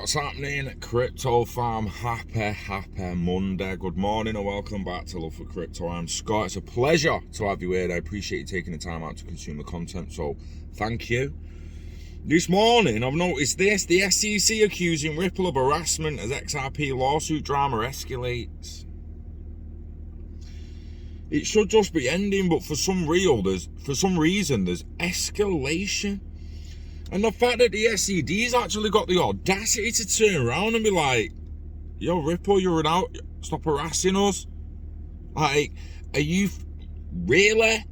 What's happening? Crypto Farm, happy Monday. Good morning and welcome back to Love for Crypto. I'm Scott. It's a pleasure to have you here. I appreciate you taking the time out to consume the content, so thank you. This morning I've noticed this: the SEC accusing Ripple of harassment as XRP lawsuit drama escalates. It should just be ending, but for some reason there's escalation. And the fact that the SED's actually got the audacity to turn around and be like, yo, Ripple, you're out, stop harassing us. Like, are you really?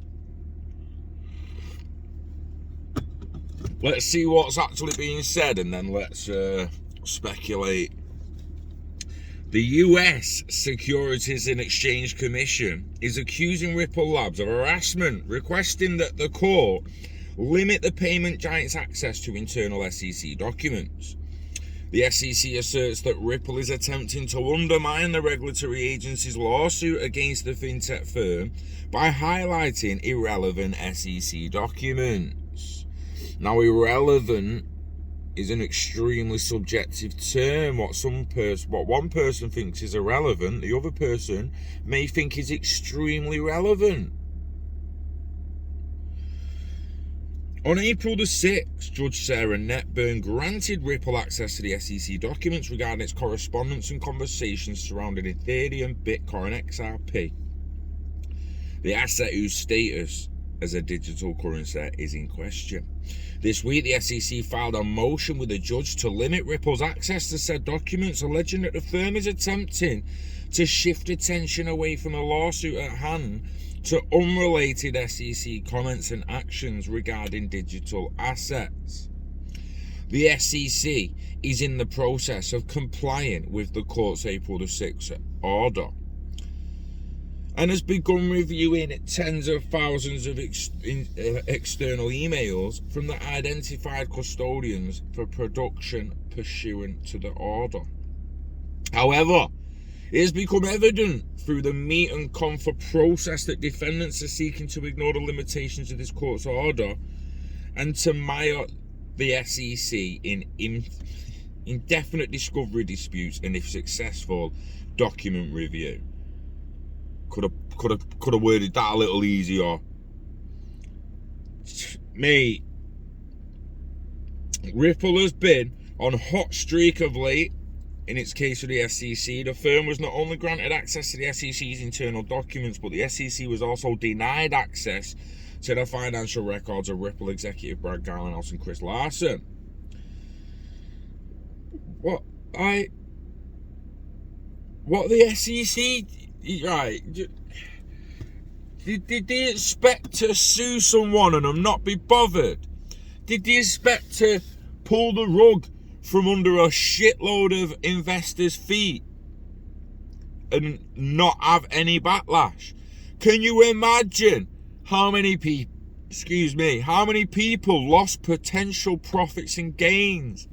Let's see what's actually being said and then let's speculate. The US Securities and Exchange Commission is accusing Ripple Labs of harassment, requesting that the court limit the payment giant's access to internal SEC documents. The SEC asserts that Ripple is attempting to undermine the regulatory agency's lawsuit against the fintech firm by highlighting irrelevant SEC documents. Now, irrelevant is an extremely subjective term. What one person thinks is irrelevant, the other person may think is extremely relevant. On April the 6th, Judge Sarah Netburn granted Ripple access to the SEC documents regarding its correspondence and conversations surrounding Ethereum, Bitcoin, XRP, the asset whose status as a digital currency is in question. This week, the SEC filed a motion with the judge to limit Ripple's access to said documents, alleging that the firm is attempting to shift attention away from the lawsuit at hand to unrelated SEC comments and actions regarding digital assets. The SEC is in the process of complying with the court's April the 6th order and has begun reviewing tens of thousands of external emails from the identified custodians for production pursuant to the order. However, it has become evident through the meet and confer process that defendants are seeking to ignore the limitations of this court's order and to mire the SEC in indefinite discovery disputes and, if successful, document review. Could have worded that a little easier. Mate, Ripple has been on a hot streak of late. In its case with the SEC, the firm was not only granted access to the SEC's internal documents, but the SEC was also denied access to the financial records of Ripple executive Brad Garlinghouse and Chris Larsen. What the SEC, right? Did they expect to sue someone and them not be bothered? Did they expect to pull the rug from under a shitload of investors' feet and not have any backlash? Can you imagine how many people lost potential profits and gains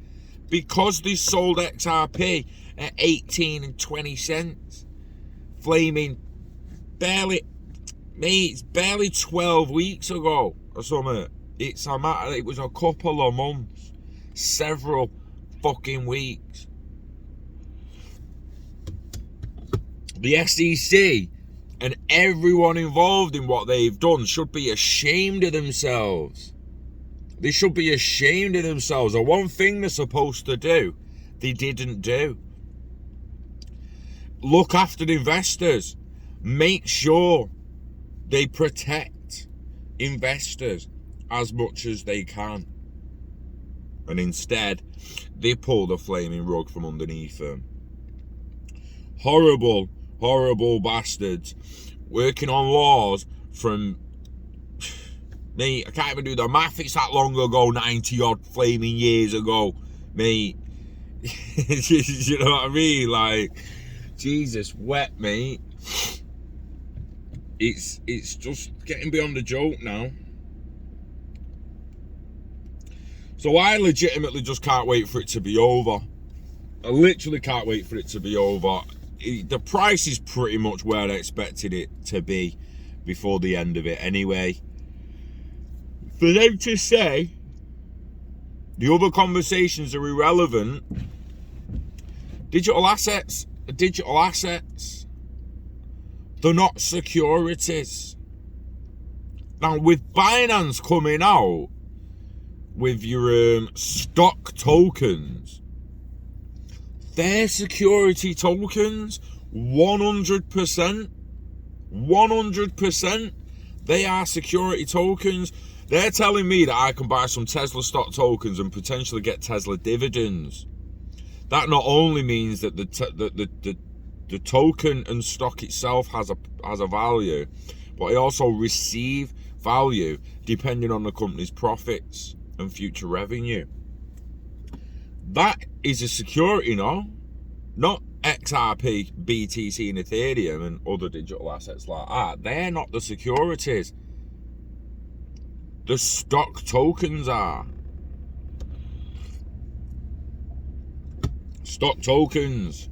because they sold XRP at 18 and 20 cents? Flaming it's barely 12 weeks ago or something. It was a couple of months, several fucking weeks. The SEC and everyone involved in what they've done should be ashamed of themselves. They should be ashamed of themselves. The one thing they're supposed to do, they didn't do. Look after the investors. Make sure they protect investors as much as they can. And instead, they pull the flaming rug from underneath them. Horrible bastards working on laws from, mate, I can't even do the math, it's that long ago, 90 odd flaming years ago, mate. You know what I mean? Like, Jesus, wet, mate. It's just getting beyond a joke now. So I legitimately just can't wait for it to be over. I literally can't wait for it to be over. The price is pretty much where I expected it to be before the end of it anyway. For them to say the other conversations are irrelevant Digital assets are digital assets. They're not securities. Now, with Binance coming out with your stock tokens, they're security tokens, 100%. 100%. They are security tokens. They're telling me that I can buy some Tesla stock tokens and potentially get Tesla dividends. That not only means that the token and stock itself has a value, but I also receive value depending on the company's profits and future revenue. That is a security, no? Not XRP, BTC and Ethereum and other digital assets like that. They're not the securities. The stock tokens are. Stock tokens.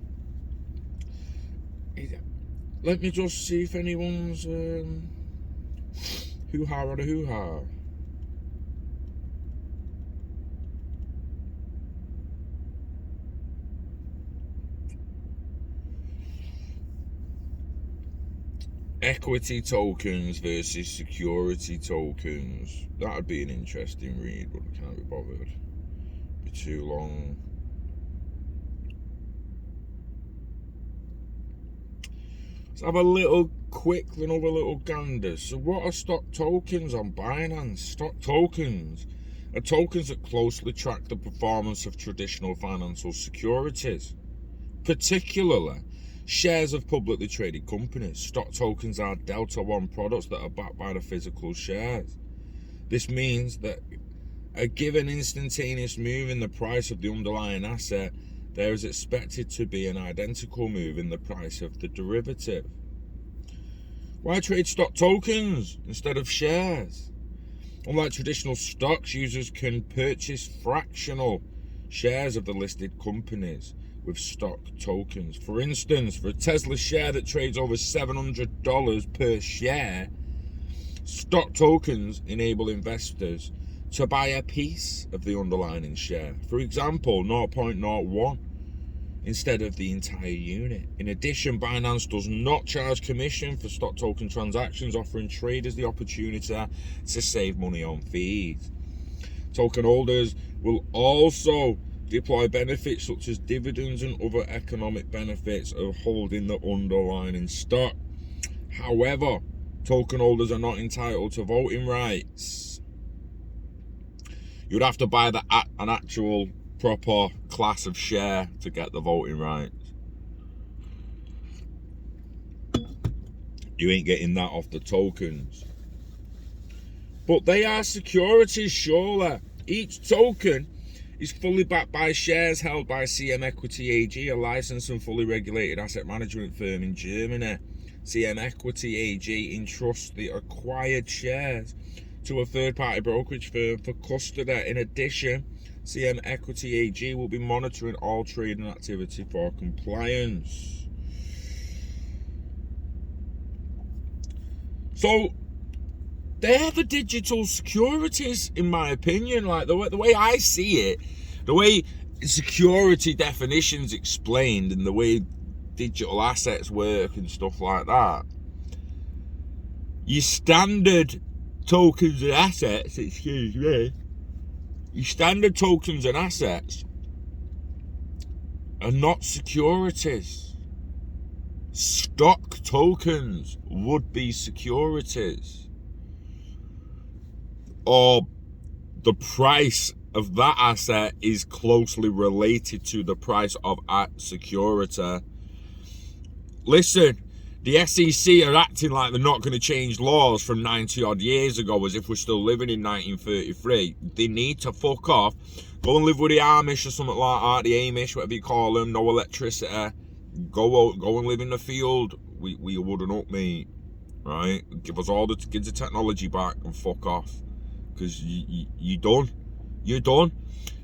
Let me just see if anyone's hoo-ha or a hoo-ha. Equity tokens versus security tokens. That would be an interesting read, but I can't be bothered. Be too long. Let's have a quick little gander. So what are stock tokens on Binance? Stock tokens are tokens that closely track the performance of traditional financial securities, particularly shares of publicly traded companies. Stock tokens are Delta One products that are backed by the physical shares. This means that a given instantaneous move in the price of the underlying asset, there is expected to be an identical move in the price of the derivative. Why trade stock tokens instead of shares? Unlike traditional stocks, users can purchase fractional shares of the listed companies with stock tokens. For instance, for a Tesla share that trades over $700 per share, stock tokens enable investors to buy a piece of the underlying share. For example, 0.01 instead of the entire unit. In addition, Binance does not charge commission for stock token transactions, offering traders the opportunity to save money on fees. Token holders will also deploy benefits such as dividends and other economic benefits of holding the underlying stock. However, token holders are not entitled to voting rights. You'd have to buy an actual proper class of share to get the voting rights. You ain't getting that off the tokens. But they are securities, surely. Each token is fully backed by shares held by CMS Equity AG, a licensed and fully regulated asset management firm in Germany. CMS Equity AG entrusts the acquired shares to a third-party brokerage firm for custody. In addition, CMS Equity AG will be monitoring all trading activity for compliance. So, they're the digital securities, in my opinion. Like the way I see it, the way security definitions explained, and the way digital assets work and stuff like that. Your standard tokens and assets, your standard tokens and assets are not securities. Stock tokens would be securities. Or the price of that asset is closely related to the price of a security. Listen, the SEC are acting like they're not going to change laws from 90 odd years ago as if we're still living in 1933. They need to fuck off. Go and live with the Amish or something like that, the Amish, whatever you call them, no electricity. Go and live in the field. We wouldn't up, mate. Right? Give us all the technology back and fuck off. Because you're done. You're done.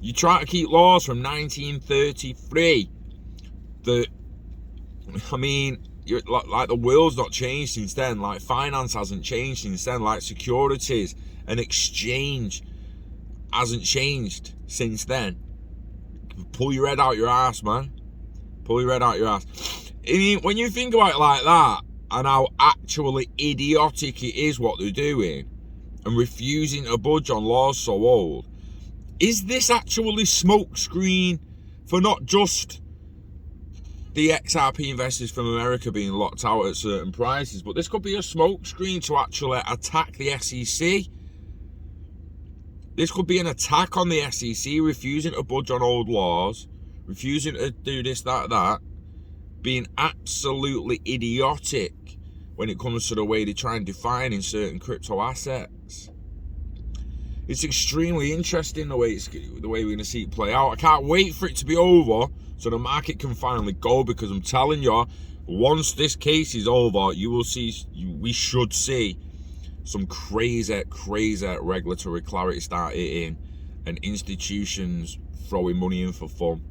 You try to keep laws from 1933 that, I mean, like the world's not changed since then. Like finance hasn't changed since then. Like securities and exchange hasn't changed since then. Pull your head out your ass, man. Pull your head out your ass. I mean, when you think about it like that, and how actually idiotic it is what they're doing, and refusing to budge on laws so old, is this actually smokescreen for not just the XRP investors from America being locked out at certain prices, but this could be a smokescreen to actually attack the SEC? This could be an attack on the SEC, refusing to budge on old laws, refusing to do this, that, being absolutely idiotic when it comes to the way they try and define in certain crypto assets. It's extremely interesting the way we're going to see it play out. I can't wait for it to be over so the market can finally go, because I'm telling you, once this case is over, you will see, we should see some crazy regulatory clarity start hitting, and institutions throwing money in for fun.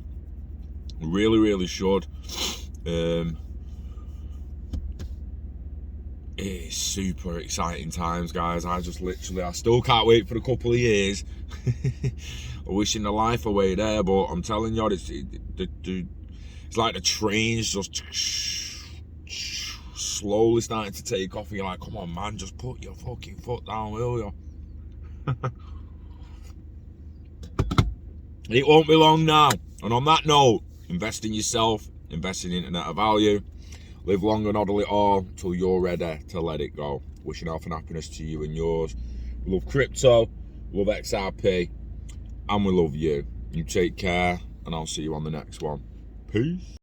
Really should. It's super exciting times, guys. I still can't wait for a couple of years. I'm wishing the life away there, but I'm telling you, it's like the train's just slowly starting to take off, and you're like, come on, man, just put your fucking foot down, will you? It won't be long now. And on that note, invest in yourself, invest in internet of value. Live long and hodl it all till you're ready to let it go. Wishing health and happiness to you and yours. We love crypto, we love XRP, and we love you. You take care, and I'll see you on the next one. Peace.